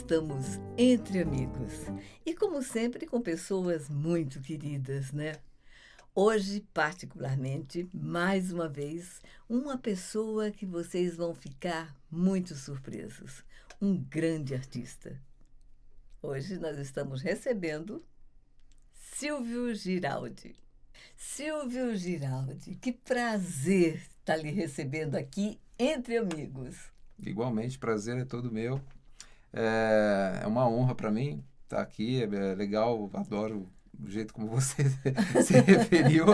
estamos entre amigos e, como sempre, com pessoas muito queridas, né? Hoje, particularmente, mais uma vez, uma pessoa que vocês vão ficar muito surpresos. Um grande artista. Hoje nós estamos recebendo Silvio Giraldi. Silvio Giraldi, que prazer estar lhe recebendo aqui entre amigos. Igualmente, prazer é todo meu. É uma honra para mim estar aqui, é legal, adoro o jeito como você se referiu.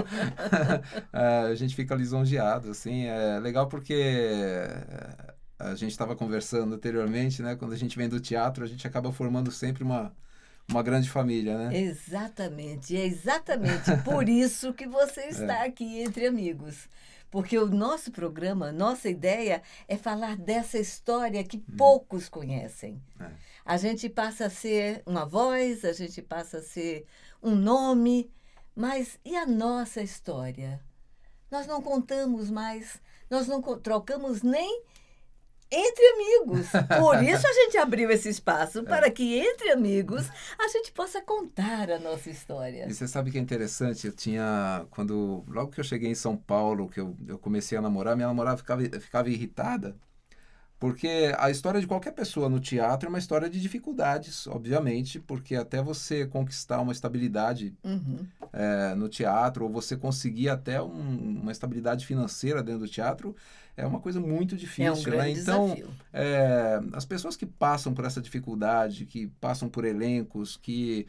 A gente fica lisonjeado, assim, é legal porque a gente estava conversando anteriormente, né? Quando a gente vem do teatro, a gente acaba formando sempre uma grande família, né? Exatamente, é exatamente por isso que você está aqui entre amigos. Porque o nosso programa, nossa ideia é falar dessa história que poucos conhecem. A gente passa a ser uma voz, a gente passa a ser um nome, mas e a nossa história? Nós não contamos mais, nós não trocamos nem entre amigos. Por isso a gente abriu esse espaço, para que entre amigos a gente possa contar a nossa história. E você sabe que é interessante, logo que eu cheguei em São Paulo, que eu comecei a namorar, minha namorada ficava irritada, porque a história de qualquer pessoa no teatro é uma história de dificuldades, obviamente, porque até você conquistar uma estabilidade no teatro, ou você conseguir até uma estabilidade financeira dentro do teatro, é uma coisa muito difícil. É um grande desafio. As pessoas que passam por essa dificuldade, que passam por elencos, que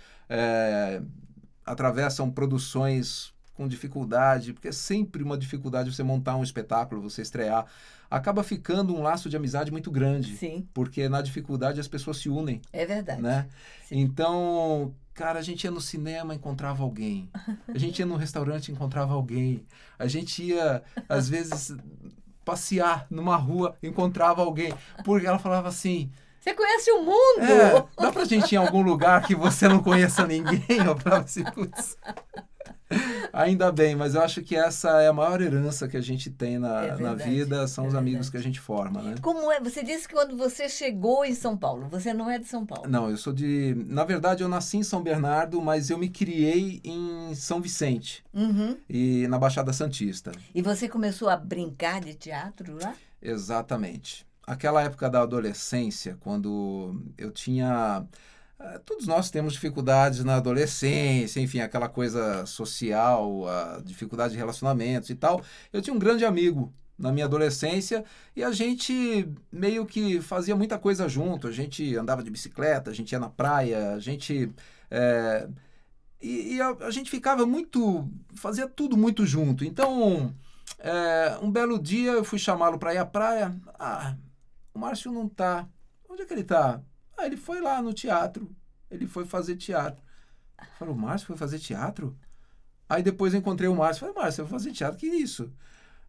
atravessam produções com dificuldade, porque é sempre uma dificuldade você montar um espetáculo, você estrear, acaba ficando um laço de amizade muito grande. Sim. Porque na dificuldade as pessoas se unem. É verdade. Né? Sim. Então, cara, a gente ia no cinema, encontrava alguém. A gente ia no restaurante, encontrava alguém. A gente ia, às vezes, passear numa rua, encontrava alguém. Porque ela falava assim... Você conhece o mundo! Dá pra gente ir em algum lugar que você não conheça ninguém? Eu falava assim, putz... Ainda bem, mas eu acho que essa é a maior herança que a gente tem na vida, são os amigos que a gente forma, né? Como é? Você disse que quando você chegou em São Paulo, você não é de São Paulo. Não, eu sou de... Na verdade, eu nasci em São Bernardo, mas eu me criei em São Vicente, e na Baixada Santista. E você começou a brincar de teatro lá? Exatamente. Aquela época da adolescência, quando eu tinha... Todos nós temos dificuldades na adolescência, enfim, aquela coisa social, a dificuldade de relacionamentos e tal. Eu tinha um grande amigo na minha adolescência e a gente meio que fazia muita coisa junto. A gente andava de bicicleta, a gente ia na praia, a gente... a gente ficava fazia tudo muito junto. Então, um belo dia eu fui chamá-lo para ir à praia. O Márcio não tá. Onde é que ele tá? Ele foi lá no teatro. Ele foi fazer teatro. Eu falei, o Márcio foi fazer teatro? Aí depois eu encontrei o Márcio. Falei, Márcio, eu vou fazer teatro? Que isso?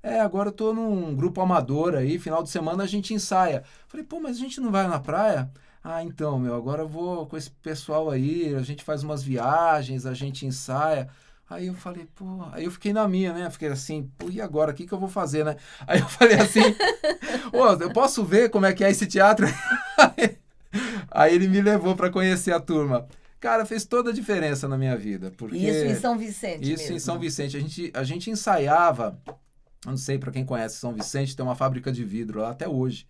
Agora eu tô num grupo amador aí, final de semana a gente ensaia. Falei, pô, mas a gente não vai na praia? Então, agora eu vou com esse pessoal aí, a gente faz umas viagens, a gente ensaia. Aí eu falei, pô... Aí eu fiquei na minha, né? Fiquei assim, pô, e agora? O que eu vou fazer, né? Aí eu falei assim, eu posso ver como é que é esse teatro? Aí ele me levou para conhecer a turma. Cara, fez toda a diferença na minha vida. Porque isso em São Vicente Isso mesmo. em São Vicente. A gente ensaiava, não sei, para quem conhece São Vicente, tem uma fábrica de vidro lá até hoje.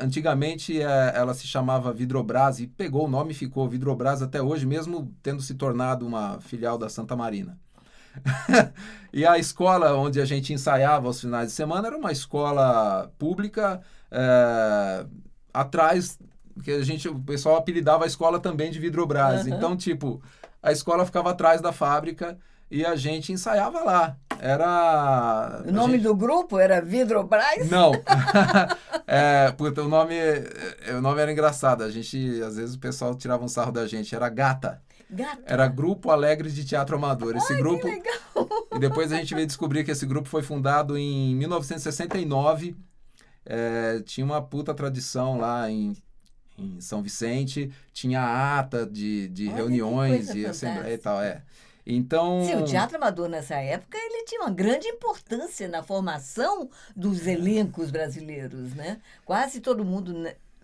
Antigamente ela se chamava Vidrobras e pegou o nome e ficou Vidrobras até hoje, mesmo tendo se tornado uma filial da Santa Marina. E a escola onde a gente ensaiava aos finais de semana era uma escola pública atrás... que o pessoal apelidava a escola também de Vidrobras. Então, a escola ficava atrás da fábrica e a gente ensaiava lá. O nome do grupo era Vidrobras? Não. O nome era engraçado. Às vezes o pessoal tirava um sarro da gente. Era Gata. Era Grupo Alegre de Teatro Amador. Esse grupo... que legal! E depois a gente veio descobrir que esse grupo foi fundado em 1969. Tinha uma puta tradição lá em São Vicente, tinha ata de reuniões e assembleia e tal, Então... Sim, o teatro amador nessa época, ele tinha uma grande importância na formação dos elencos brasileiros, né? Quase todo mundo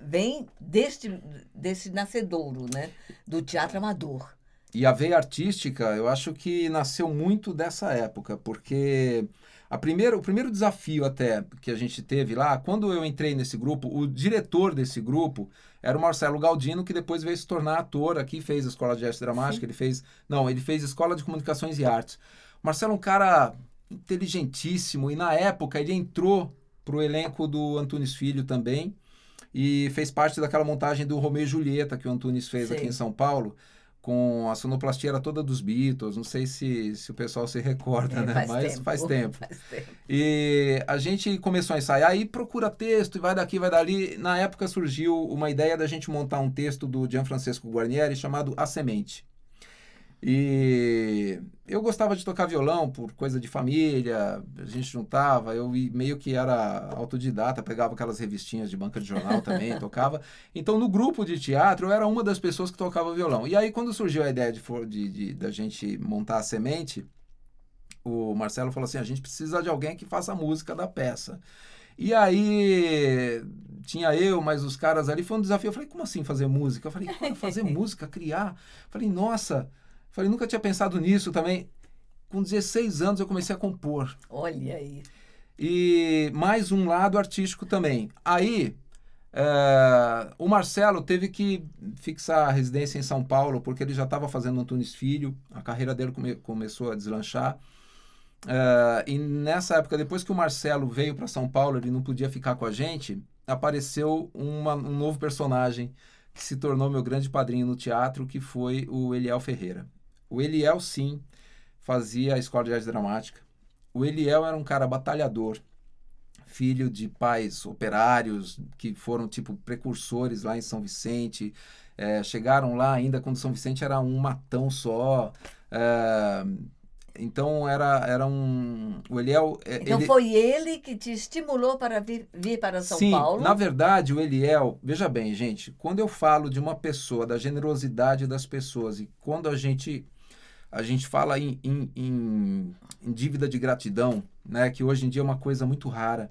vem desse nascedouro, né? Do teatro amador. E a veia artística, eu acho que nasceu muito dessa época, porque o primeiro desafio até que a gente teve lá, quando eu entrei nesse grupo, o diretor desse grupo era o Marcelo Galdino, que depois veio se tornar ator aqui, fez a Escola de Gesto Dramática, ele fez Escola de Comunicações e Artes. O Marcelo é um cara inteligentíssimo, e na época ele entrou para o elenco do Antunes Filho também, e fez parte daquela montagem do Romeu e Julieta que o Antunes fez aqui em São Paulo, com a sonoplastia era toda dos Beatles, não sei se o pessoal se recorda, né? Mas faz tempo. E a gente começou a ensaiar, aí procura texto, e vai daqui, vai dali. Na época surgiu uma ideia da gente montar um texto do Gianfrancesco Guarnieri chamado A Semente. E eu gostava de tocar violão por coisa de família, a gente juntava, eu meio que era autodidata, pegava aquelas revistinhas de banca de jornal também, tocava. Então, no grupo de teatro, eu era uma das pessoas que tocava violão. E aí, quando surgiu a ideia da gente montar a Semente, o Marcelo falou assim, a gente precisa de alguém que faça a música da peça. E aí, tinha eu, mas os caras ali, foi um desafio. Eu falei, como assim fazer música? Eu falei, fazer música, criar? Eu falei, nossa... Falei, nunca tinha pensado nisso também. Com 16 anos eu comecei a compor. Olha aí. E mais um lado artístico também. Aí, o Marcelo teve que fixar a residência em São Paulo, porque ele já estava fazendo Antunes Filho, a carreira dele começou a deslanchar. E nessa época, depois que o Marcelo veio para São Paulo, ele não podia ficar com a gente, apareceu um novo personagem que se tornou meu grande padrinho no teatro, que foi o Eliel Ferreira. O Eliel, sim, fazia a Escola de Arte Dramática. O Eliel era um cara batalhador, filho de pais operários que foram, tipo, precursores lá em São Vicente. Chegaram lá ainda quando São Vicente era um matão só. Então, era um... O Eliel... Então, foi ele que te estimulou para vir para São Paulo? Sim, na verdade, o Eliel... Veja bem, gente, quando eu falo de uma pessoa, da generosidade das pessoas, e quando a gente fala em dívida de gratidão, né, que hoje em dia é uma coisa muito rara.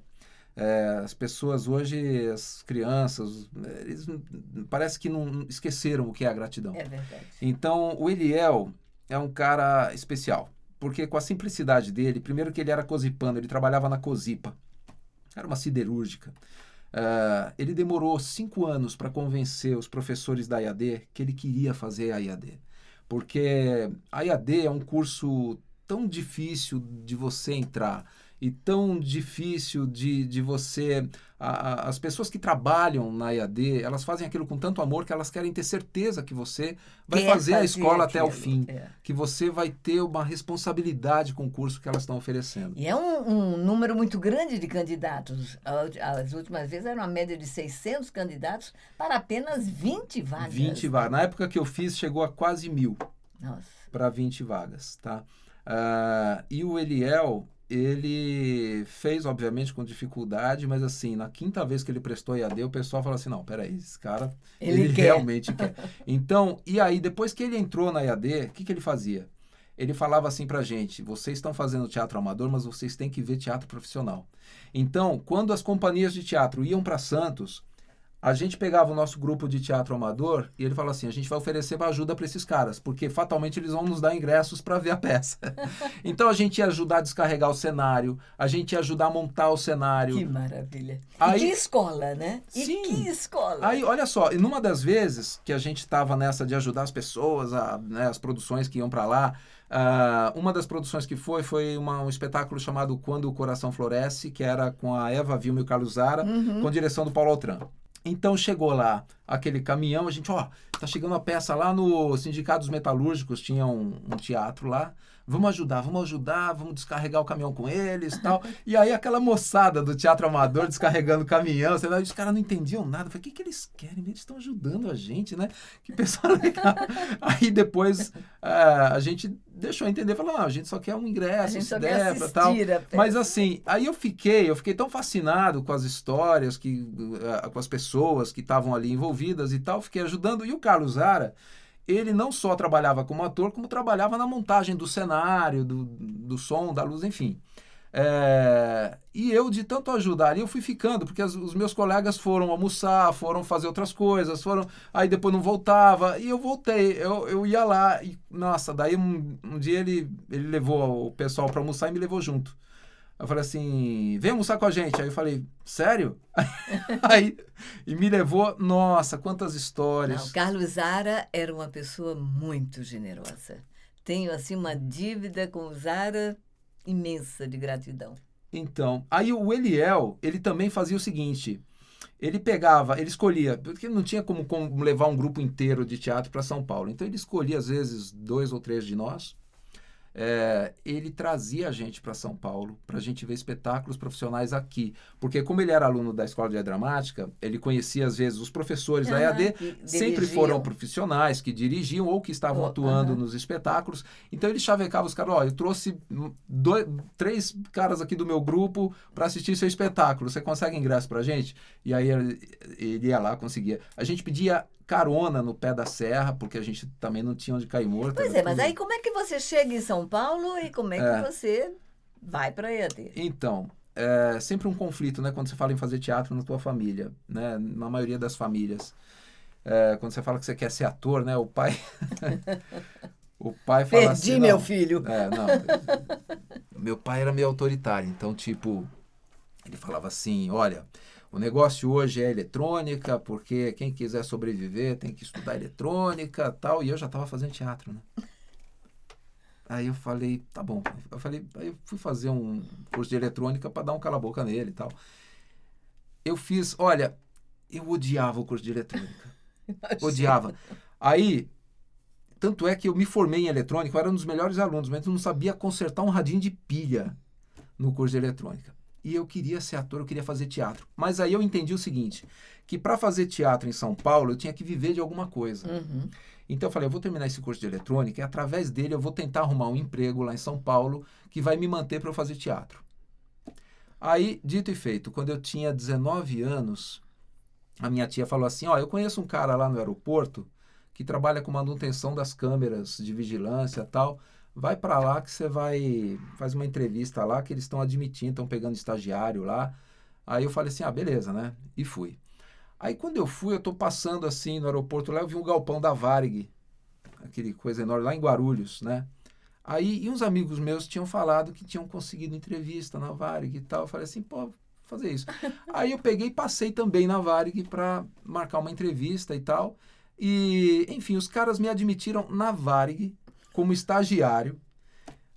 As pessoas hoje, as crianças, eles parece que não esqueceram o que é a gratidão. É verdade. Então, o Eliel é um cara especial. Porque com a simplicidade dele, primeiro que ele era cosipano, ele trabalhava na Cosipa, era uma siderúrgica. Ele demorou 5 anos para convencer os professores da IAD que ele queria fazer a IAD. Porque a IAD é um curso tão difícil de você entrar e tão difícil de você... As pessoas que trabalham na IAD, elas fazem aquilo com tanto amor que elas querem ter certeza que você vai fazer a escola até o fim. Que você vai ter uma responsabilidade com o curso que elas estão oferecendo. E é um número muito grande de candidatos. As últimas vezes era uma média de 600 candidatos para apenas 20 vagas. 20 vagas. Na época que eu fiz, chegou a quase 1.000 para 20 vagas. Tá? E o Eliel... Ele fez, obviamente, com dificuldade, mas assim, na 5ª vez que ele prestou IAD, o pessoal falou assim, não, peraí, esse cara, ele realmente quer. Então, e aí, depois que ele entrou na IAD, o que ele fazia? Ele falava assim pra gente, vocês estão fazendo teatro amador, mas vocês têm que ver teatro profissional. Então, quando as companhias de teatro iam para Santos, a gente pegava o nosso grupo de teatro amador e ele falava assim, a gente vai oferecer ajuda para esses caras, porque fatalmente eles vão nos dar ingressos para ver a peça. Então a gente ia ajudar a descarregar o cenário, a gente ia ajudar a montar o cenário. Que maravilha. Aí, e que escola, né? Sim. Que escola. Aí, olha só, e numa das vezes que a gente estava nessa de ajudar as pessoas, as produções que iam para lá, uma das produções que foi um espetáculo chamado Quando o Coração Floresce, que era com a Eva Vilma e o Carlos Zara, com direção do Paulo Altran. Então chegou lá aquele caminhão, a gente, tá chegando a peça lá no Sindicato dos Metalúrgicos, tinha um teatro lá, vamos ajudar, vamos descarregar o caminhão com eles e tal. E aí aquela moçada do teatro amador descarregando o caminhão, os caras não entendiam nada. Eu falei, o que eles querem? Eles estão ajudando a gente, né? Que pessoal legal. Aí depois a gente deixou entender, falou, não, a gente só quer um ingresso, se der, pra tal. Mas assim, aí eu fiquei tão fascinado com as histórias, com as pessoas que estavam ali envolvidas e tal, fiquei ajudando. E o Carlos Zara, ele não só trabalhava como ator, como trabalhava na montagem do cenário, do som, da luz, enfim. E eu, de tanto ajudar, eu fui ficando, porque os meus colegas foram almoçar, foram fazer outras coisas, aí depois não voltava, e eu voltei, eu ia lá, e nossa, daí um dia ele levou o pessoal para almoçar e me levou junto. Eu falei assim, vem almoçar com a gente. Aí eu falei, sério? E me levou, nossa, quantas histórias. Não, Carlos Zara era uma pessoa muito generosa. Tenho, assim, uma dívida com o Zara imensa de gratidão. Então, aí o Eliel, ele também fazia o seguinte, ele escolhia, porque não tinha como levar um grupo inteiro de teatro para São Paulo, então ele escolhia às vezes 2 ou 3 de nós, ele trazia a gente para São Paulo para a gente ver espetáculos profissionais aqui, porque como ele era aluno da Escola de Arte Dramática, ele conhecia às vezes os professores da EAD, sempre foram profissionais que dirigiam ou que estavam atuando nos espetáculos, então ele chavecava os caras, eu trouxe 3 caras aqui do meu grupo para assistir seu espetáculo, você consegue ingresso para a gente? E aí ele ia lá, conseguia. A gente pedia carona no pé da serra, porque a gente também não tinha onde cair morto. Pois mas aí como é que você chega em São Paulo e como é que você vai para a EAD? Então, é sempre um conflito, né? Quando você fala em fazer teatro na tua família, né? Na maioria das famílias. Quando você fala que você quer ser ator, né? O pai fala Perdi assim... meu filho. Meu pai era meio autoritário, então, tipo, ele falava assim, olha... O negócio hoje é eletrônica, porque quem quiser sobreviver tem que estudar eletrônica, tal. E eu já estava fazendo teatro, né? Aí eu falei, tá bom. Aí eu fui fazer um curso de eletrônica para dar um cala-boca nele e tal. Eu odiava o curso de eletrônica. Odiava. Aí, tanto é que eu me formei em eletrônica, eu era um dos melhores alunos, mas eu não sabia consertar um radinho de pilha no curso de eletrônica. E eu queria ser ator, eu queria fazer teatro. Mas aí eu entendi o seguinte, que para fazer teatro em São Paulo, eu tinha que viver de alguma coisa. Então eu falei, eu vou terminar esse curso de eletrônica e através dele eu vou tentar arrumar um emprego lá em São Paulo que vai me manter para eu fazer teatro. Aí, dito e feito, quando eu tinha 19 anos, a minha tia falou assim, eu conheço um cara lá no aeroporto que trabalha com manutenção das câmeras de vigilância e tal... Vai para lá que você faz uma entrevista lá que eles estão admitindo, estão pegando estagiário lá. Aí eu falei assim, beleza, né? E fui. Aí quando eu fui, eu tô passando assim no aeroporto lá, eu vi um galpão da Varig, aquele coisa enorme, lá em Guarulhos, né? Aí, e uns amigos meus tinham falado que tinham conseguido entrevista na Varig e tal. Eu falei assim, vou fazer isso. Aí eu peguei e passei também na Varig para marcar uma entrevista e tal. E, enfim, os caras me admitiram na Varig, como estagiário.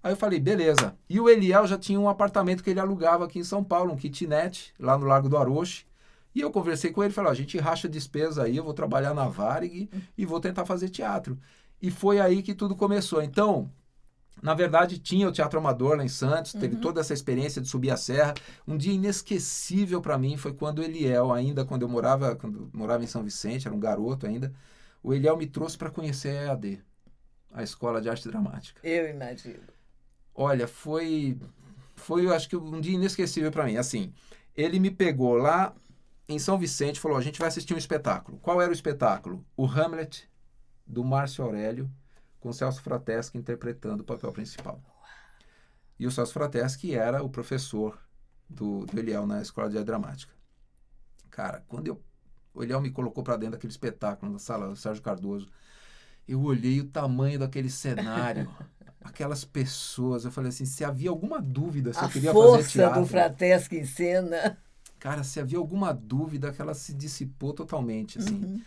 Aí eu falei, beleza. E o Eliel já tinha um apartamento que ele alugava aqui em São Paulo, um kitnet, lá no Largo do Aroche. E eu conversei com ele, falei, a gente racha despesa aí, eu vou trabalhar na Varig e vou tentar fazer teatro. E foi aí que tudo começou. Então, na verdade, tinha o Teatro Amador lá em Santos, teve toda essa experiência de subir a serra. Um dia inesquecível para mim foi quando o Eliel, ainda quando eu morava em São Vicente, era um garoto ainda, o Eliel me trouxe para conhecer a EAD. A Escola de Arte Dramática. Eu imagino. Olha, foi eu acho que um dia inesquecível para mim. Assim, ele me pegou lá em São Vicente e falou, a gente vai assistir um espetáculo. Qual era o espetáculo? O Hamlet, do Márcio Aurélio, com o Celso Frateschi interpretando o papel principal. E o Celso Frateschi era o professor do Eliel na Escola de Arte Dramática. Cara, quando o Eliel me colocou para dentro daquele espetáculo, na sala do Sérgio Cardoso, eu olhei o tamanho daquele cenário, aquelas pessoas, eu falei assim, se havia alguma dúvida se eu queria fazer teatro... A força do Frateschi em cena. Cara, se havia alguma dúvida, que ela se dissipou totalmente, assim.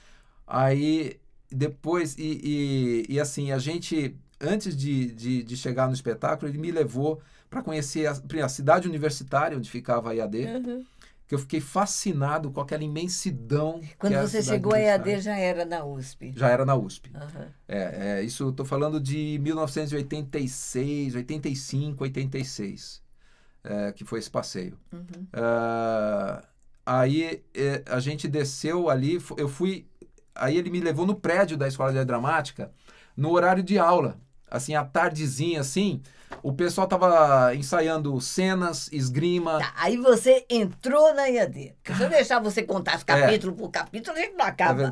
Aí, depois, e assim, a gente, antes de chegar no espetáculo, ele me levou para conhecer a cidade universitária, onde ficava a EAD, que eu fiquei fascinado com aquela imensidão. Quando você chegou a EAD, já era na USP? Já era na USP. Isso eu estou falando de 1986, 85, 86, que foi esse passeio. Aí a gente desceu ali, aí ele me levou no prédio da Escola de Arte Dramática, no horário de aula. Assim, à tardezinha, assim, o pessoal tava ensaiando cenas, esgrima. Tá, aí você entrou na EAD. Se eu deixar você contar capítulo por capítulo, a gente não acaba.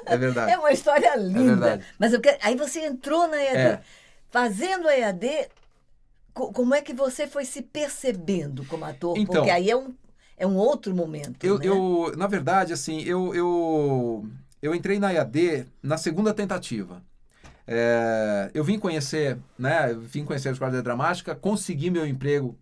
É verdade. É uma história linda. É verdade. Mas aí você entrou na EAD. Fazendo a EAD, Como é que você foi se percebendo como ator? Então, Porque aí é um outro momento, né? na verdade, assim, eu entrei na EAD na segunda tentativa. Eu vim conhecer, né? Vim conhecer a Escola de Dramática, consegui meu emprego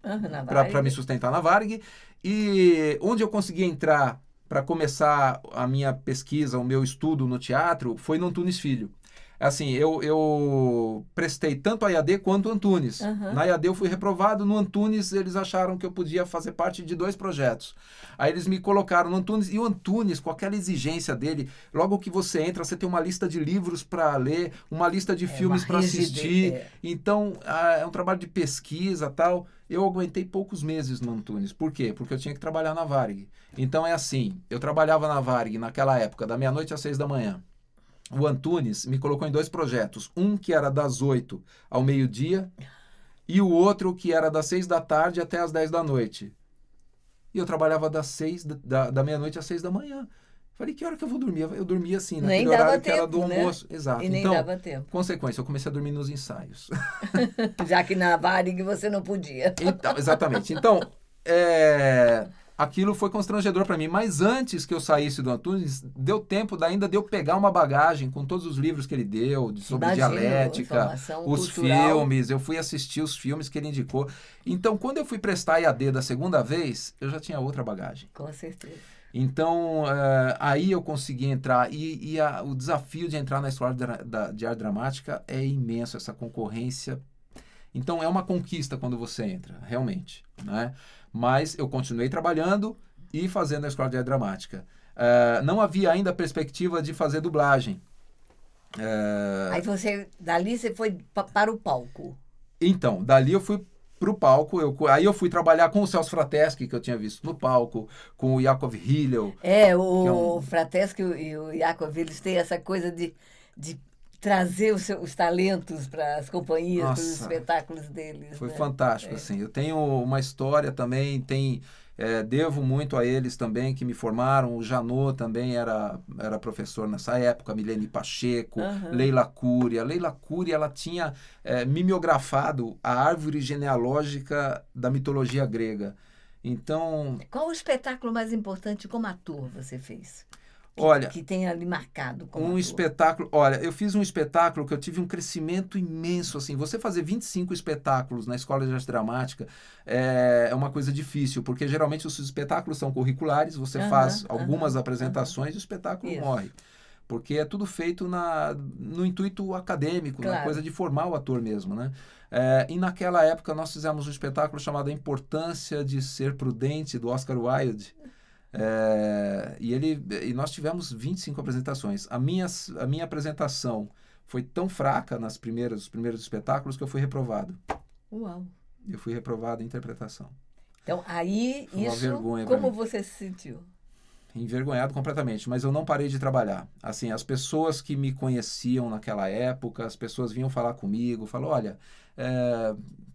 para me sustentar na Varig, e onde eu consegui entrar para começar a minha pesquisa, o meu estudo no teatro, foi no Antunes Filho. Assim, eu prestei tanto a EAD quanto o Antunes. Na EAD eu fui reprovado, no Antunes eles acharam que eu podia fazer parte de 2 projetos. Aí eles me colocaram no Antunes, e o Antunes, com aquela exigência dele, logo que você entra, você tem uma lista de livros para ler, uma lista de filmes para assistir. Então, é um trabalho de pesquisa e tal. Eu aguentei poucos meses no Antunes. Por quê? Porque eu tinha que trabalhar na Varig. Então é assim, eu trabalhava na Varig naquela época, da meia-noite às 6 da manhã. O Antunes me colocou em 2 projetos. Um que era das 8 ao meio-dia e o outro que era das 6 da tarde até as 10 da noite. E eu trabalhava das 6 da meia-noite às 6 da manhã. Falei, que hora que eu vou dormir? Eu dormia assim, naquele horário que era do almoço. Exato. E nem então, dava tempo. Consequência, eu comecei a dormir nos ensaios. Já que na Varig você não podia. Então, exatamente. Então, aquilo foi constrangedor para mim, mas antes que eu saísse do Antunes, deu tempo ainda de eu pegar uma bagagem com todos os livros que ele deu, sobre dialética, os filmes, eu fui assistir os filmes que ele indicou. Então, quando eu fui prestar EAD da segunda vez, eu já tinha outra bagagem. Com certeza. Então, aí eu consegui entrar, o desafio de entrar na Escola de Arte Dramática é imenso, essa concorrência. Então, é uma conquista quando você entra, realmente, né? Mas eu continuei trabalhando e fazendo a Escola de Arte Dramática. Não havia ainda a perspectiva de fazer dublagem. Aí dali você foi para o palco. Então, dali eu fui para o palco. Aí eu fui trabalhar com o Celso Frateschi, que eu tinha visto no palco, com o Yakov Hillel. O Frateschi e o Yakov, eles têm essa coisa de trazer os talentos para as companhias, para os espetáculos deles. Foi fantástico, assim. Eu tenho uma história também, devo muito a eles também, que me formaram. O Janot também era professor nessa época, Milene Pacheco, Leila Cury. A Leila Cury, ela tinha mimeografado a árvore genealógica da mitologia grega. Então... Qual o espetáculo mais importante como ator você fez? Que tenha ali marcado como ator. Espetáculo. Olha, eu fiz um espetáculo que eu tive um crescimento imenso, assim. Você fazer 25 espetáculos na Escola de Arte Dramática é uma coisa difícil, porque geralmente os espetáculos são curriculares, você faz algumas apresentações e o espetáculo morre. Porque é tudo feito no intuito acadêmico, na coisa de formar o ator mesmo, né? E naquela época nós fizemos um espetáculo chamado A Importância de Ser Prudente, do Oscar Wilde. E nós tivemos 25 apresentações. A minha apresentação foi tão fraca nos primeiros espetáculos que eu fui reprovado. Uau! Eu fui reprovado em interpretação. Então, aí, foi uma vergonha como você se sentiu? Envergonhado completamente, mas eu não parei de trabalhar. Assim, as pessoas que me conheciam naquela época, as pessoas vinham falar comigo, falaram, olha,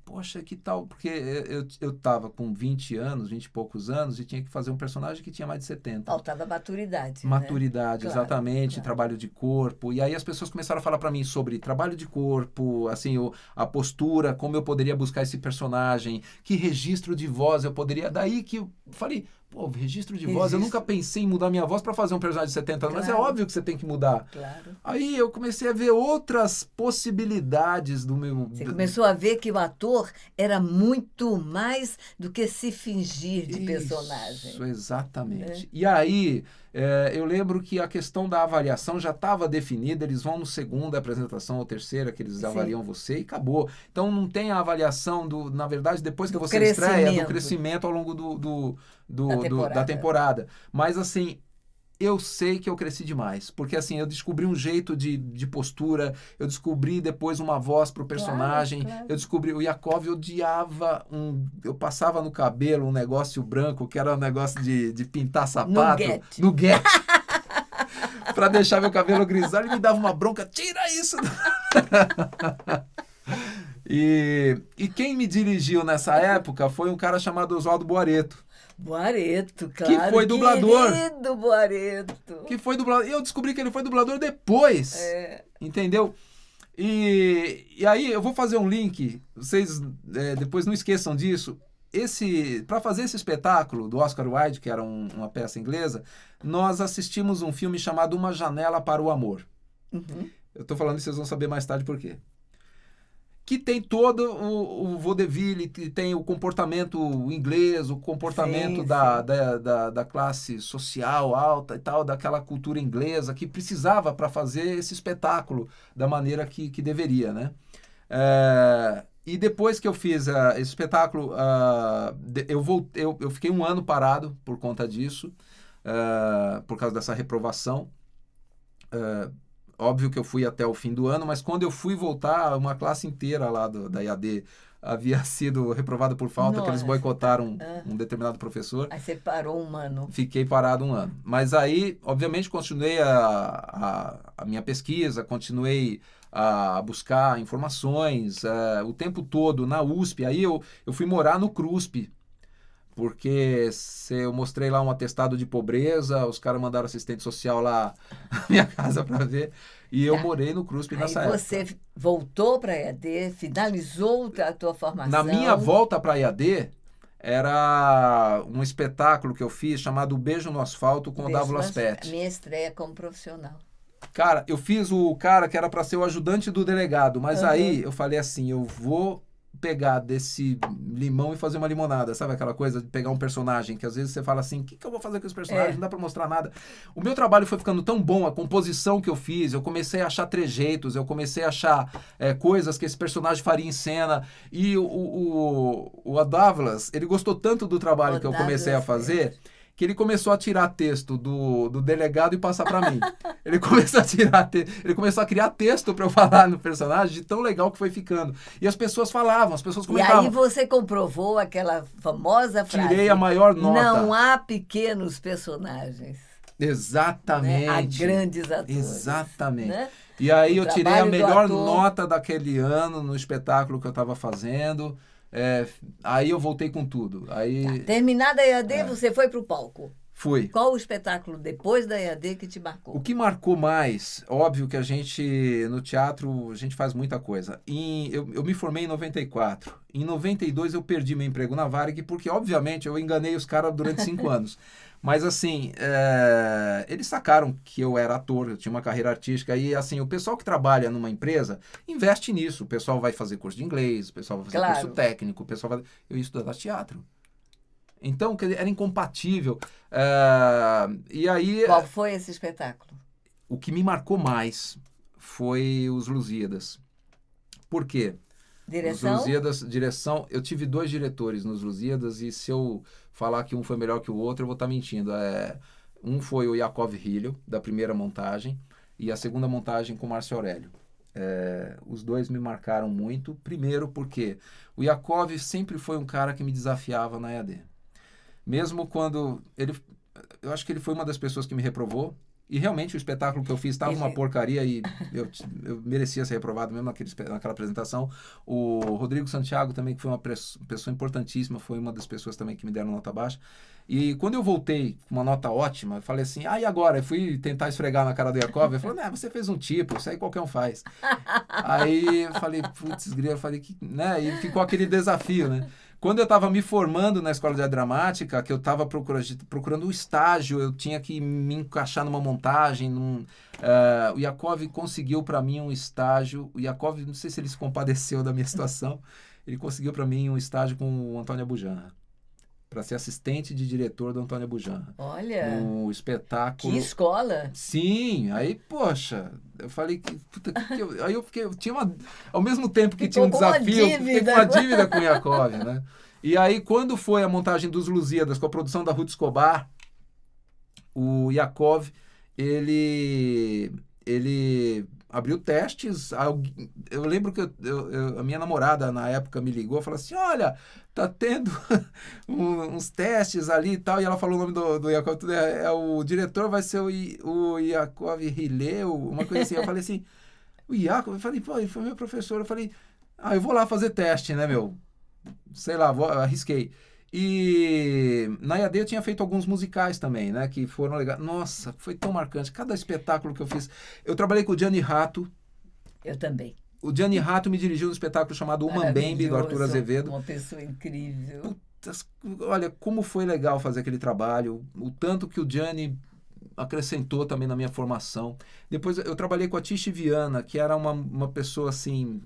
poxa, que tal? Porque eu estava com 20 e poucos anos e tinha que fazer um personagem que tinha mais de 70. Faltava maturidade. Maturidade, né? exatamente, trabalho de corpo. E aí as pessoas começaram a falar para mim sobre trabalho de corpo, assim, a postura, como eu poderia buscar esse personagem, que registro de voz eu poderia... Daí que eu falei... registro de voz, eu nunca pensei em mudar minha voz para fazer um personagem de 70 anos, mas é óbvio que você tem que mudar. Claro. Aí eu comecei a ver outras possibilidades do meu... Você começou a ver que o ator era muito mais do que se fingir de personagem. Isso, exatamente. E aí, eu lembro que a questão da avaliação já estava definida, eles vão no segunda apresentação ou terceira, que eles avaliam você e acabou. Então não tem a avaliação na verdade, depois que você estreia, do crescimento ao longo da temporada. Mas assim, eu sei que eu cresci demais, porque assim, eu descobri um jeito de postura, eu descobri depois uma voz pro personagem, claro. Eu descobri, o Yakov odiava eu passava no cabelo um negócio branco, que era um negócio de pintar sapato. Nuguete. Pra deixar meu cabelo grisalho, ele me dava uma bronca, tira isso! E quem me dirigiu nessa época foi um cara chamado Oswaldo Boareto. Boareto, claro. Que foi dublador. Querido Boareto. Que foi dublador. Eu descobri que ele foi dublador depois. Entendeu? E aí eu vou fazer um link, vocês depois não esqueçam disso. Para fazer esse espetáculo do Oscar Wilde, que era uma peça inglesa, nós assistimos um filme chamado Uma Janela para o Amor. Uhum. Eu estou falando e vocês vão saber mais tarde por quê. Que tem todo o vaudeville, que tem o comportamento inglês, o comportamento da classe social alta e tal, daquela cultura inglesa que precisava para fazer esse espetáculo da maneira que deveria, né? E depois que eu fiz esse espetáculo, eu fiquei um ano parado por conta disso, por causa dessa reprovação. Óbvio que eu fui até o fim do ano, mas quando eu fui voltar, uma classe inteira lá da EAD havia sido reprovada por falta, que eles boicotaram um determinado professor. Aí você parou um ano. Fiquei parado um ano. Mas aí, obviamente, continuei a minha pesquisa, continuei a buscar informações o tempo todo na USP. Aí eu fui morar no CRUSP, porque eu mostrei lá um atestado de pobreza, os caras mandaram assistente social lá na minha casa para ver, e eu morei no CRUSP nessa época. Aí você voltou para a EAD, finalizou a tua formação. Na minha volta para a EAD, era um espetáculo que eu fiz chamado Beijo no Asfalto com o Dávolas Pet. Minha estreia como profissional. Cara, eu fiz o cara que era para ser o ajudante do delegado, mas aí eu falei assim, eu vou pegar desse limão e fazer uma limonada, sabe aquela coisa de pegar um personagem que às vezes você fala assim, o que eu vou fazer com esse personagem? Não dá pra mostrar nada. O meu trabalho foi ficando tão bom, a composição que eu fiz, eu comecei a achar trejeitos, eu comecei a achar coisas que esse personagem faria em cena, e o Adávolas, ele gostou tanto do trabalho que eu comecei a fazer, que ele começou a tirar texto do delegado e passar para mim. Ele começou a criar texto para eu falar no personagem, de tão legal que foi ficando. E as pessoas falavam, as pessoas comentavam. E aí você comprovou aquela famosa frase. Tirei a maior nota. Não há pequenos personagens. Exatamente. Né? Há grandes atores. Exatamente. Né? E aí eu tirei a melhor nota daquele ano no espetáculo que eu estava fazendo. Aí eu voltei com tudo. Aí, terminada a EAD, você foi para o palco. Fui. Qual o espetáculo depois da EAD que te marcou? O que marcou mais, óbvio que a gente, no teatro, a gente faz muita coisa. Eu me formei em 94. Em 92 eu perdi meu emprego na Varig, porque, obviamente, eu enganei os caras durante 5 anos. Mas, assim, eles sacaram que eu era ator, eu tinha uma carreira artística. E, assim, o pessoal que trabalha numa empresa investe nisso. O pessoal vai fazer curso de inglês, o pessoal vai fazer curso técnico, o pessoal vai... Eu ia estudar teatro. Então, era incompatível. E aí... Qual foi esse espetáculo? O que me marcou mais foi os Lusíadas. Por quê? Direção? Os Lusíadas, direção... Eu tive 2 diretores nos Lusíadas e se eu falar que um foi melhor que o outro, eu vou estar mentindo. Um foi o Yakov Hillel, da primeira montagem, e a segunda montagem com o Márcio Aurélio. Os 2 me marcaram muito. Primeiro porque o Yakov sempre foi um cara que me desafiava na EAD. Mesmo quando eu acho que ele foi uma das pessoas que me reprovou, e realmente o espetáculo que eu fiz estava uma porcaria e eu merecia ser reprovado mesmo naquela apresentação. O Rodrigo Santiago também, que foi uma pessoa importantíssima, foi uma das pessoas também que me deram nota baixa. E quando eu voltei com uma nota ótima, eu falei assim, e agora? Eu fui tentar esfregar na cara do Yakov, ele falou, você fez um tipo, isso aí qualquer um faz. Aí eu falei, putz, grilo, né? E ficou aquele desafio, né? Quando eu estava me formando na Escola de Arte Dramática, que eu estava procurando um estágio, eu tinha que me encaixar numa montagem. O Yakov conseguiu para mim um estágio. O Yakov, não sei se ele se compadeceu da minha situação, ele conseguiu para mim um estágio com o Antônio Abujanra, para ser assistente de diretor do Antônio Abujanra. Olha! No espetáculo... Que escola! Sim, aí, poxa, eu falei que... aí eu fiquei... ao mesmo tempo que tinha um desafio, eu fiquei com uma dívida com o Yakov, né? E aí, quando foi a montagem dos Lusíadas, com a produção da Ruth Escobar, o Yakov, ele abriu testes. Eu lembro que a minha namorada, na época, me ligou e falou assim, olha, tá tendo uns testes ali e tal, e ela falou o nome do Yakov, o diretor vai ser o Yakov Hillel, uma coisa assim. Eu falei assim, o Yakov? Eu falei, pô, ele foi meu professor. Eu falei, eu vou lá fazer teste, né, meu? Sei lá, arrisquei. E na EAD eu tinha feito alguns musicais também, né? Que foram legais. Nossa, foi tão marcante. Cada espetáculo que eu fiz. Eu trabalhei com o Gianni Ratto. Eu também. o Gianni Ratto me dirigiu um espetáculo chamado O Mambembe, do Arthur Azevedo. Uma pessoa incrível. Olha, como foi legal fazer aquele trabalho, o tanto que o Gianni acrescentou também na minha formação. Depois eu trabalhei com a Tishi Viana, que era uma pessoa assim,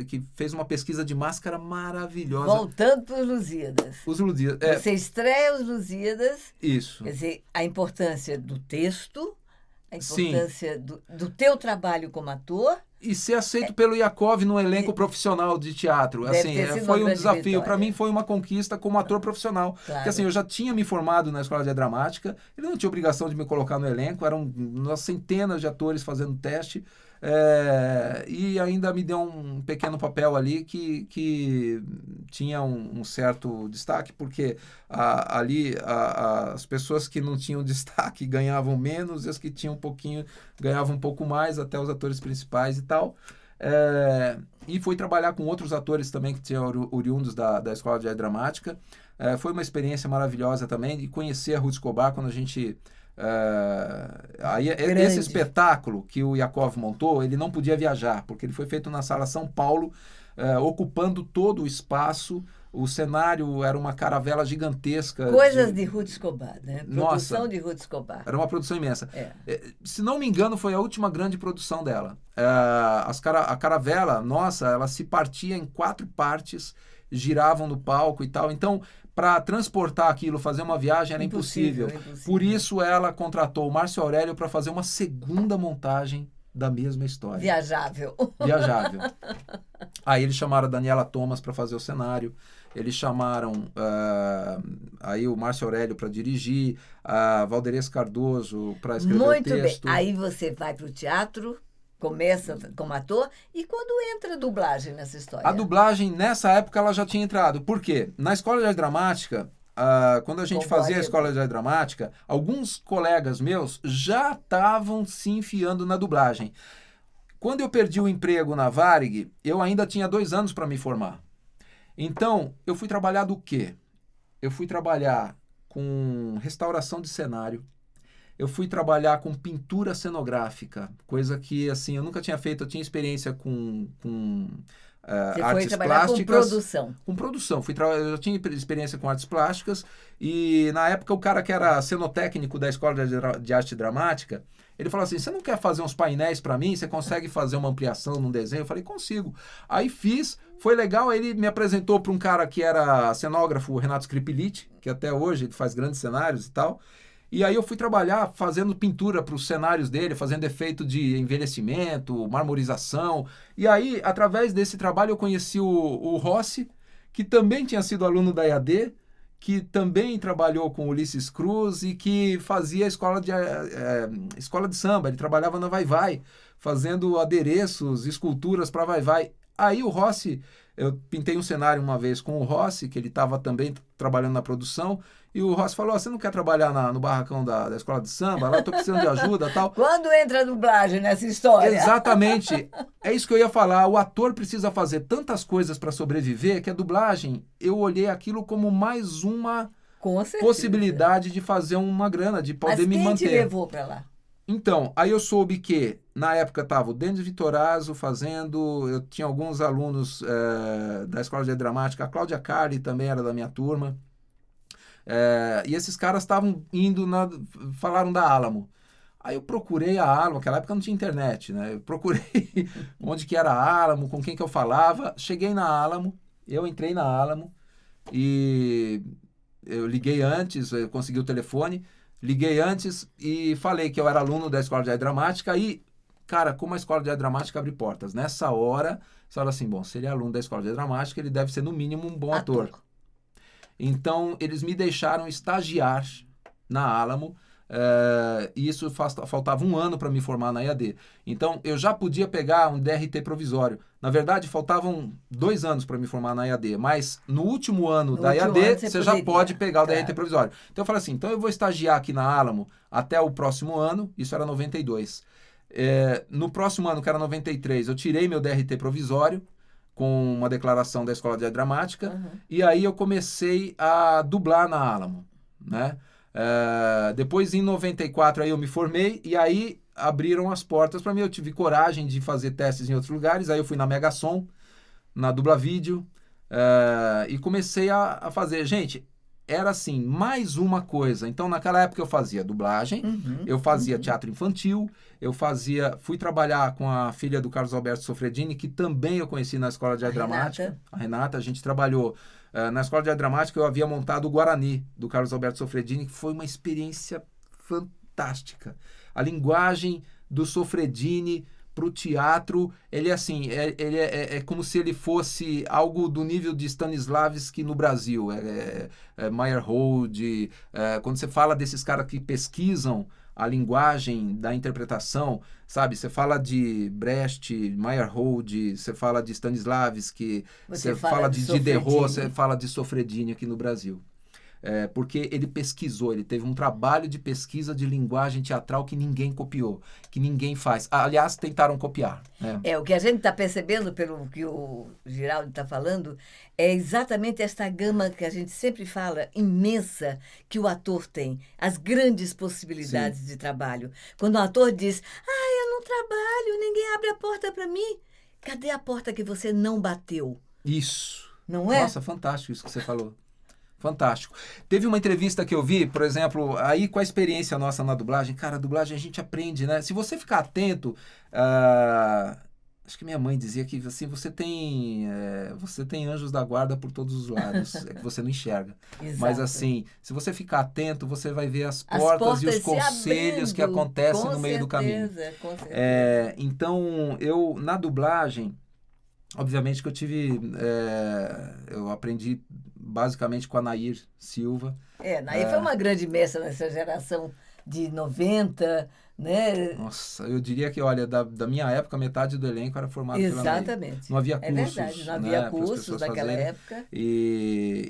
que fez uma pesquisa de máscara maravilhosa. Voltando para os Lusíadas. Os Lusíadas. Você estreia os Lusíadas. Isso. Quer dizer, a importância do texto, a importância do teu trabalho como ator. E ser aceito pelo Iakov no elenco profissional de teatro. Assim, foi um desafio. Para mim foi uma conquista como ator profissional. Claro. Porque assim, eu já tinha me formado na Escola de Dramática, ele não tinha obrigação de me colocar no elenco, eram umas centenas de atores fazendo teste. E ainda me deu um pequeno papel ali que tinha um certo destaque, porque ali as pessoas que não tinham destaque ganhavam menos, e as que tinham um pouquinho ganhavam um pouco mais, até os atores principais e tal. E fui trabalhar com outros atores também que tinham oriundos da Escola de Dramática. Foi uma experiência maravilhosa também, e conhecer a Ruth Escobar quando a gente... esse espetáculo que o Iakov montou, ele não podia viajar, porque ele foi feito na Sala São Paulo, ocupando todo o espaço. O cenário era uma caravela gigantesca. Coisas de Ruth Escobar, né? Produção Nossa, de Ruth Escobar. Era uma produção imensa. Se não me engano, foi a última grande produção dela. A caravela, nossa, ela se partia em 4 partes, giravam no palco e tal. Então, para transportar aquilo, fazer uma viagem, era impossível. Por isso, ela contratou o Márcio Aurélio para fazer uma segunda montagem da mesma história. Viajável. Aí eles chamaram a Daniela Thomas para fazer o cenário. Eles chamaram aí o Márcio Aurélio para dirigir, a Valderez Cardoso para escrever o texto. Muito bem. Aí você vai para o teatro, começa como ator, e quando entra a dublagem nessa história? A dublagem, nessa época, ela já tinha entrado. Por quê? Na Escola de Arte Dramática, quando a gente fazia a Escola de Arte Dramática, alguns colegas meus já estavam se enfiando na dublagem. Quando eu perdi o emprego na Varig, eu ainda tinha 2 anos para me formar. Então, eu fui trabalhar do quê? Eu fui trabalhar com restauração de cenário. Eu fui trabalhar com pintura cenográfica, coisa que, assim, eu nunca tinha feito. Eu tinha experiência com Você artes foi trabalhar plásticas. com produção. Com produção. Eu já tinha experiência com artes plásticas e, na época, o cara que era cenotécnico da Escola de Arte Dramática, ele falou assim, você não quer fazer uns painéis para mim? Você consegue fazer uma ampliação num desenho? Eu falei, consigo. Aí fiz, foi legal. Aí ele me apresentou para um cara que era cenógrafo, o Renato Scripiliti, que até hoje ele faz grandes cenários e tal. E aí eu fui trabalhar fazendo pintura para os cenários dele, fazendo efeito de envelhecimento, marmorização. E aí, através desse trabalho, eu conheci o Rossi, que também tinha sido aluno da EAD, que também trabalhou com Ulisses Cruz e que fazia escola de samba. Ele trabalhava na Vai Vai, fazendo adereços, esculturas para Vai Vai. Aí o Rossi, eu pintei um cenário uma vez com o Rossi, que ele estava também trabalhando na produção, e o Rossi falou, você não quer trabalhar no barracão da escola de samba? Lá eu estou precisando de ajuda e tal. Quando entra a dublagem nessa história? Exatamente. É isso que eu ia falar. O ator precisa fazer tantas coisas para sobreviver que a dublagem, eu olhei aquilo como mais uma possibilidade de fazer uma grana, de poder me manter. Mas quem te levou para lá? Então, aí eu soube que, na época, estava o Denis Vitorazzo fazendo, eu tinha alguns alunos da Escola de Dramática, a Cláudia Carli também era da minha turma, e esses caras estavam indo, falaram da Alamo. Aí eu procurei a Alamo, naquela época não tinha internet, né? Eu procurei onde que era a Alamo, com quem que eu falava, cheguei na Alamo, eu entrei na Alamo, e eu liguei antes, eu consegui o telefone, liguei antes e falei que eu era aluno da Escola de Arte Dramática e, cara, como a Escola de Arte Dramática abre portas. Nessa hora, você fala assim, bom, se ele é aluno da Escola de Arte Dramática, ele deve ser, no mínimo, um bom ator. Então, eles me deixaram estagiar na Alamo, e isso faltava 1 ano para me formar na EAD. Então, eu já podia pegar um DRT provisório. Na verdade, faltavam 2 anos para me formar na EAD, mas no último ano da EAD, você já pode pegar o DRT provisório. Então, eu falei assim, então eu vou estagiar aqui na Alamo até o próximo ano, isso era 92. No próximo ano, que era 93, eu tirei meu DRT provisório, com uma declaração da Escola de Arte Dramática, e aí eu comecei a dublar na Alamo, né? Depois, em 94, aí eu me formei, e aí abriram as portas para mim. Eu tive coragem de fazer testes em outros lugares. Aí eu fui na Megasom, na Dublavídeo, e comecei a fazer. Gente, era assim, mais uma coisa. Então, naquela época eu fazia dublagem, eu fazia teatro infantil, fui trabalhar com a filha do Carlos Alberto Sofredini, que também eu conheci na Escola de Arte Dramática. A Renata, a gente trabalhou na Escola de Arte Dramática, eu havia montado o Guarani, do Carlos Alberto Sofredini, que foi uma experiência fantástica. A linguagem do Sofredini para o teatro, ele assim, é como se ele fosse algo do nível de Stanislavski no Brasil, Meyerhold, quando você fala desses caras que pesquisam a linguagem da interpretação, sabe? Você fala de Brecht, Meyerhold, você fala de Stanislavski, você fala de Diderot, você fala de Sofredini aqui no Brasil. Porque ele pesquisou, ele teve um trabalho de pesquisa de linguagem teatral que ninguém copiou, que ninguém faz. Aliás, tentaram copiar. O que a gente está percebendo, pelo que o Giraldo está falando, é exatamente esta gama que a gente sempre fala, imensa, que o ator tem. As grandes possibilidades de trabalho. Quando o ator diz, eu não trabalho, ninguém abre a porta para mim. Cadê a porta que você não bateu? Isso. Não é? Nossa, fantástico isso que você falou. Fantástico. Teve uma entrevista que eu vi, por exemplo, aí com a experiência nossa na dublagem, cara, a dublagem a gente aprende, né? Se você ficar atento, acho que minha mãe dizia que assim, você tem anjos da guarda por todos os lados, é que você não enxerga. Exato. Mas assim, se você ficar atento, você vai ver as portas e os conselhos que acontecem no meio do caminho. Com certeza. Então, eu, na dublagem, obviamente que eu aprendi basicamente com a Nair Silva. Nair foi uma grande mestra nessa geração de 90, né? Nossa, eu diria que, olha, da minha época, metade do elenco era formado pela Nair. Exatamente. Não havia cursos. É verdade, não havia cursos naquela época.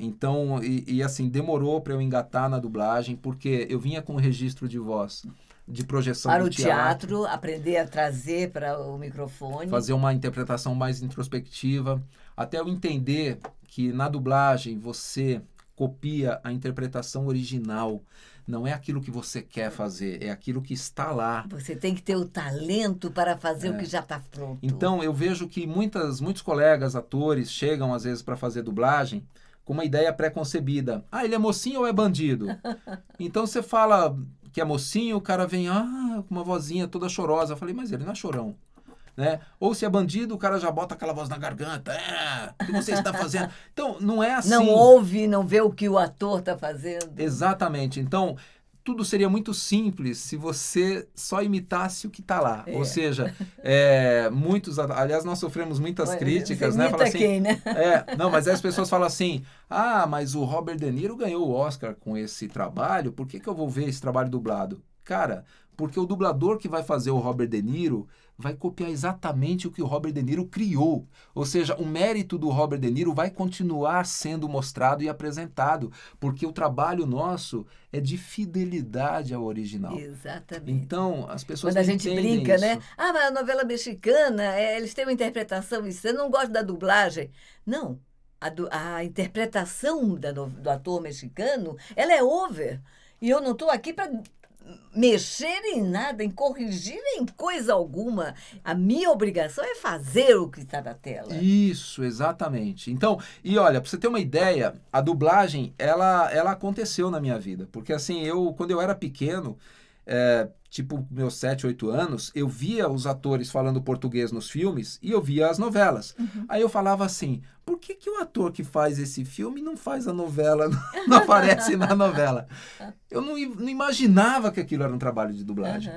Então, assim, demorou para eu engatar na dublagem, porque eu vinha com um registro de voz de projeção para do o teatro, aprender a trazer para o microfone. Fazer uma interpretação mais introspectiva, até eu entender que na dublagem você copia a interpretação original. Não é aquilo que você quer fazer, é aquilo que está lá. Você tem que ter o talento para fazer o que já está pronto. Então, eu vejo que muitos colegas, atores, chegam às vezes para fazer dublagem com uma ideia pré-concebida. Ele é mocinho ou é bandido? Então, você fala que é mocinho, o cara vem com uma vozinha toda chorosa. Eu falei, mas ele não é chorão. Né? Ou se é bandido, o cara já bota aquela voz na garganta. O que você está fazendo? Então, não é assim. Não ouve, não vê o que o ator está fazendo. Exatamente. Então, tudo seria muito simples se você só imitasse o que está lá. Ou seja, aliás, nós sofremos muitas críticas, né? Fala assim, quem, né? Não, mas aí as pessoas falam assim, mas o Robert De Niro ganhou o Oscar com esse trabalho, por que eu vou ver esse trabalho dublado? Cara, porque o dublador que vai fazer o Robert De Niro vai copiar exatamente o que o Robert De Niro criou. Ou seja, o mérito do Robert De Niro vai continuar sendo mostrado e apresentado, porque o trabalho nosso é de fidelidade ao original. Exatamente. Então, as pessoas quando a gente brinca, isso. Né? Mas a novela mexicana, eles têm uma interpretação, você não gosta da dublagem? Não. A interpretação do ator mexicano, ela é over. E eu não estou aqui para mexer em nada, em corrigir em coisa alguma. A minha obrigação é fazer o que está na tela. Isso, exatamente. Então, e olha, para você ter uma ideia, a dublagem, ela aconteceu na minha vida. Porque assim, quando eu era pequeno, tipo meus 7, 8 anos, eu via os atores falando português nos filmes e eu via as novelas. Aí eu falava assim, por que o ator que faz esse filme não faz a novela, não aparece na novela? Eu não imaginava que aquilo era um trabalho de dublagem.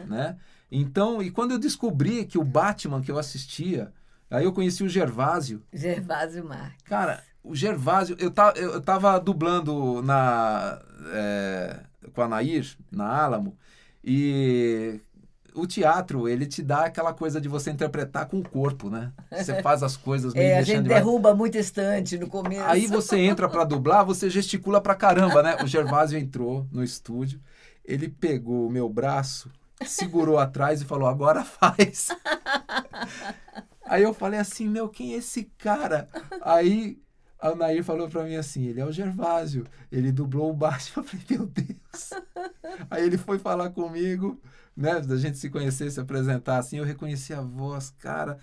Né? Então, e quando eu descobri que o Batman que eu assistia, aí eu conheci o Gervásio. Gervásio Marques. Cara, o Gervásio, eu tava dublando com a Nair, na Álamo, e o teatro, ele te dá aquela coisa de você interpretar com o corpo, né? Você faz as coisas meio a gente derruba muito estante no começo. Aí você entra para dublar, você gesticula pra caramba, né? O Gervásio entrou no estúdio, ele pegou o meu braço, segurou atrás e falou, agora faz. Aí eu falei assim, quem é esse cara? Aí a Nair falou pra mim assim, ele é o Gervásio, ele dublou o Batman. Eu falei, meu Deus. Aí ele foi falar comigo, né? Da gente se conhecer, se apresentar assim, eu reconheci a voz, cara,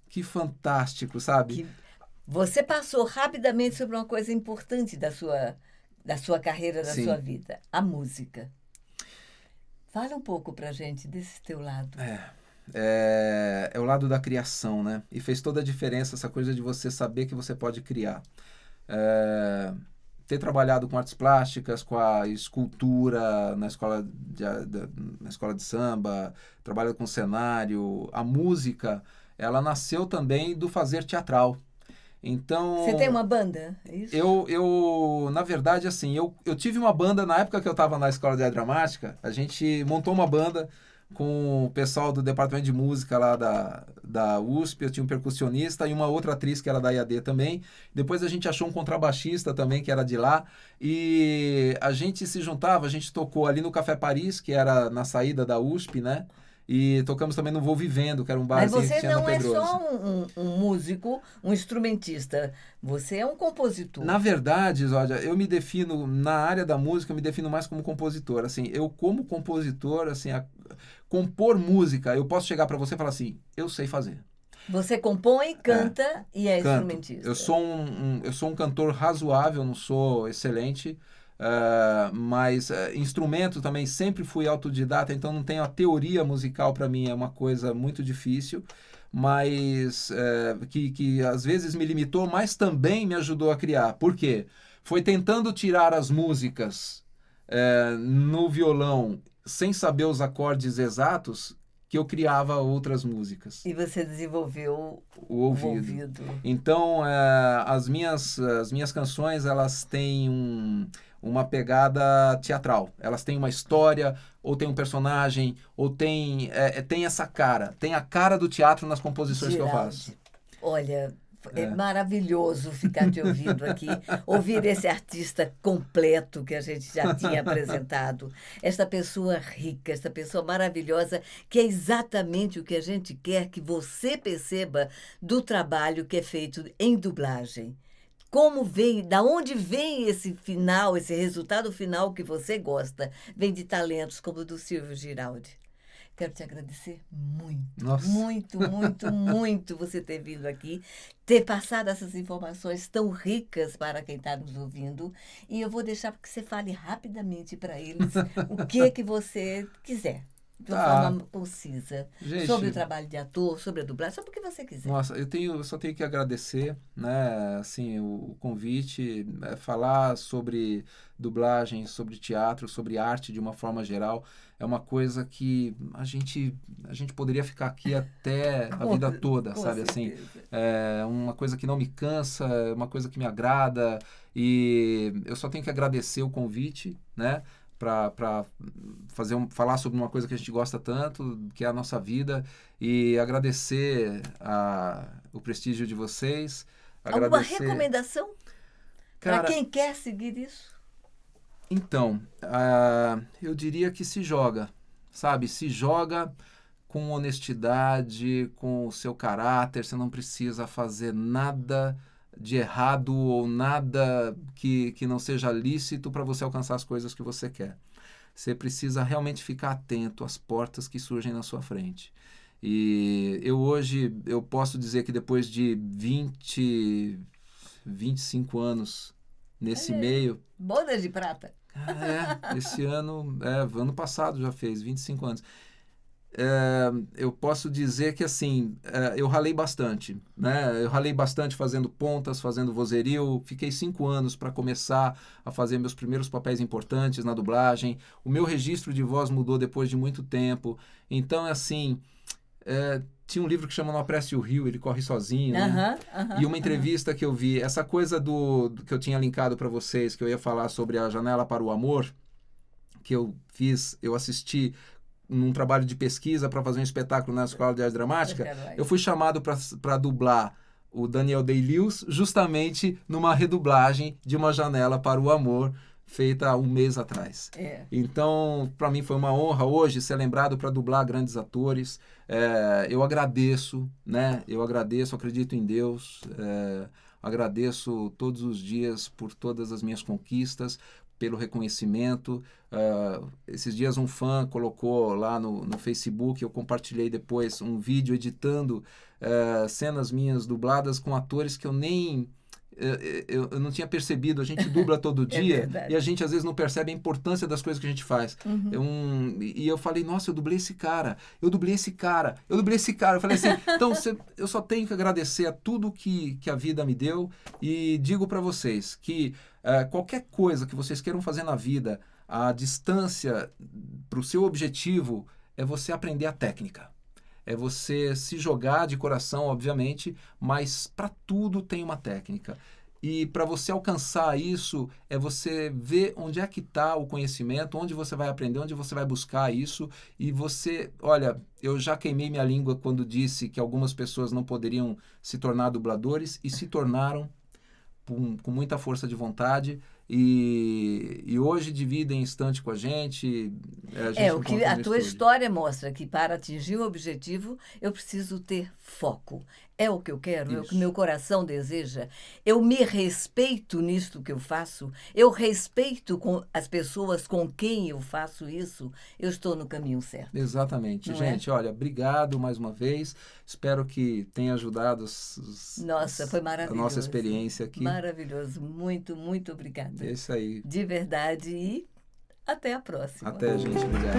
que fantástico, sabe? Que você passou rapidamente sobre uma coisa importante da sua carreira, da sua Sim. vida, a música. Fala um pouco pra gente desse teu lado. É o lado da criação, né? E fez toda a diferença essa coisa de você saber que você pode criar. É, ter trabalhado com artes plásticas, com a escultura na escola de samba, trabalhado com cenário, a música, ela nasceu também do fazer teatral. Você tem Então, uma banda, é isso? na verdade, assim, eu tive uma banda na época que eu estava na escola de arte dramática. A gente montou uma banda com o pessoal do departamento de música lá da USP. Eu tinha um percussionista e uma outra atriz que era da IAD também. Depois a gente achou um contrabaixista também que era de lá. E a gente se juntava, a gente tocou ali no Café Paris, que era na saída da USP, né? E tocamos também no Vou Vivendo, que era um Mas barzinho que você tinha na não é Pedroso. só um músico, um instrumentista. Você é um compositor. Na verdade, Zódia, eu me defino, na área da música, eu me defino mais como compositor. Assim, eu como compositor, assim, compor música, eu posso chegar para você e falar assim, eu sei fazer. Você compõe, canta e é Canto. instrumentista. Eu sou um cantor razoável, não sou excelente, mas instrumento também sempre fui autodidata, então não tenho a teoria musical para mim, é uma coisa muito difícil, mas que às vezes me limitou, mas também me ajudou a criar. Por quê? Foi tentando tirar as músicas no violão sem saber os acordes exatos que eu criava outras músicas. E você desenvolveu O o ouvido. ouvido. Então, as minhas canções, elas têm uma pegada teatral. Elas têm uma história, ou tem um personagem, ou tem essa cara. Tem a cara do teatro nas composições que eu faço. Giraldi, olha, é maravilhoso ficar te ouvindo aqui, ouvir esse artista completo que a gente já tinha apresentado, esta pessoa rica, esta pessoa maravilhosa, que é exatamente o que a gente quer que você perceba do trabalho que é feito em dublagem. Como vem, da onde vem esse final, esse resultado final que você gosta? Vem de talentos como o do Silvio Giraldi. Quero te agradecer muito, Nossa. muito, muito, muito você ter vindo aqui, ter passado essas informações tão ricas para quem está nos ouvindo. E eu vou deixar que você fale rapidamente para eles o que você quiser, de uma Tá. forma concisa, Gente, sobre o trabalho de ator, sobre a dublagem, sobre o que você quiser. nossa, eu só tenho que agradecer, né, assim, o convite, falar sobre dublagem, sobre teatro, sobre arte de uma forma geral, é uma coisa que a gente poderia ficar aqui até a vida toda, Com sabe, assim, certeza. é uma coisa que não me cansa, é uma coisa que me agrada, e eu só tenho que agradecer o convite, né, para falar sobre uma coisa que a gente gosta tanto, que é a nossa vida, e agradecer o prestígio de vocês. Alguma Agradecer. recomendação para Cara, quem quer seguir isso? então, eu diria que se joga, sabe? Se joga com honestidade, com o seu caráter, você não precisa fazer nada de errado ou nada que não seja lícito para você alcançar as coisas que você quer. Você precisa realmente ficar atento às portas que surgem na sua frente. E hoje eu posso dizer que depois de 25 anos nesse meio, Bodas de prata. esse ano, ano passado já fez 25 anos. Eu posso dizer que assim, eu ralei bastante, né? Eu ralei bastante fazendo pontas, fazendo vozerio. Fiquei 5 anos para começar a fazer meus primeiros papéis importantes na dublagem. O meu registro de voz mudou depois de muito tempo. Então, assim, tinha um livro que chama Não Apresse o Rio, ele corre sozinho, né? E uma entrevista que eu vi, essa coisa do que eu tinha linkado para vocês, que eu ia falar sobre a Janela para o Amor, que eu assisti num trabalho de pesquisa para fazer um espetáculo na Escola de Arte Dramática. Eu fui chamado para dublar o Daniel Day-Lewis justamente numa redublagem de Uma Janela para o Amor, feita há um mês atrás. Então, para mim foi uma honra hoje ser lembrado para dublar grandes atores. Eu agradeço, né? Eu agradeço, acredito em Deus. Agradeço todos os dias por todas as minhas conquistas, pelo reconhecimento. Esses dias um fã colocou lá no Facebook, eu compartilhei depois um vídeo editando cenas minhas dubladas com atores que eu nem... Eu não tinha percebido. A gente dubla todo dia e a gente às vezes não percebe a importância das coisas que a gente faz. E eu falei, nossa, eu dublei esse cara, eu dublei esse cara, eu dublei esse cara. Eu falei assim, então eu só tenho que agradecer a tudo que a vida me deu, e digo para vocês que qualquer coisa que vocês queiram fazer na vida, a distância para o seu objetivo é você aprender a técnica. É você se jogar de coração, obviamente, mas para tudo tem uma técnica. E para você alcançar isso, é você ver onde é que está o conhecimento, onde você vai aprender, onde você vai buscar isso. E você, olha, eu já queimei minha língua quando disse que algumas pessoas não poderiam se tornar dubladores, e se tornaram com muita força de vontade. E hoje dividem instante com a gente. O que a tua história mostra, que para atingir o objetivo eu preciso ter foco. É o que eu quero, é o que meu coração deseja. Eu me respeito nisto que eu faço, eu respeito as pessoas com quem eu faço isso, eu estou no caminho certo. Exatamente. Não gente, olha, obrigado mais uma vez. Espero que tenha ajudado Nossa, foi maravilhoso. A nossa experiência aqui. Maravilhoso. Muito, muito obrigada. É isso aí. De verdade, e até a próxima. Até, gente. Obrigado.